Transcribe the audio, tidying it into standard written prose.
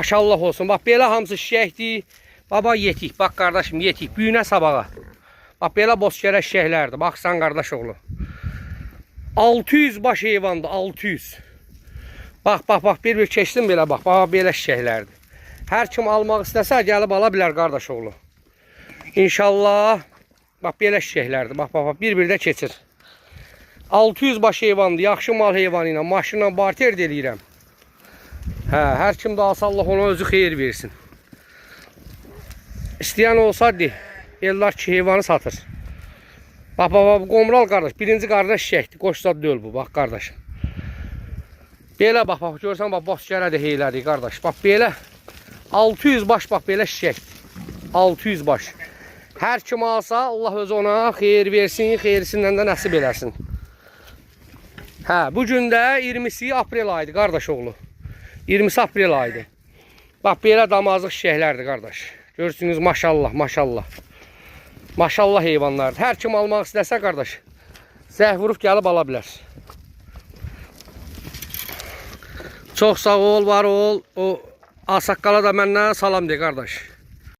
Maşallah olsun. Bax belə hamısı şişəkdir. Baba yetik. Bax qardaşım yetik. Büyünə sabağa. Bax belə bozkərə şişəklərdir. Baxsan qardaş oğlu. 600 baş heyvandır. 600. Bax bir keçdim belə bax. Bax belə şişəklərdir. Hər kim almaq istəsə gəlib ala bilər qardaş oğlu. İnşallah. Bax belə şişəklərdir. Bax bir də keçir. 600 baş heyvandır. Yaxşı mal heyvanı ilə maşınla barter eləyirəm. Hə, hər kim də alsa Allah ona özü xeyir versin. İstəyən olsaydı ellər ki heyvanı satır. Bax qomral qardaş. Birinci qardaş şişəkdir. Qoşsad deyil bu. Bax qardaşım. Belə bax görsən bax bozkərə də heylədir qardaş. Bax belə 600 baş bax belə şişəkdir. 600 baş. Hər kim alsa Allah özü ona xeyir versin, xeyrisindən də nəsib eləsin. Hə, bu gün də 20 aprel ayıdır qardaş oğlu. 20 aprel ayıdır. Bax belə damazlıq şişəklərdir qardaş. Görürsünüz maşallah, maşallah. Maşallah heyvanlardır. Hər kim almaq istəsə qardaş, zəh vurub gəlib ala bilər. Çox sağ ol, var ol. O Ağsaqqala da məndən salam de qardaş.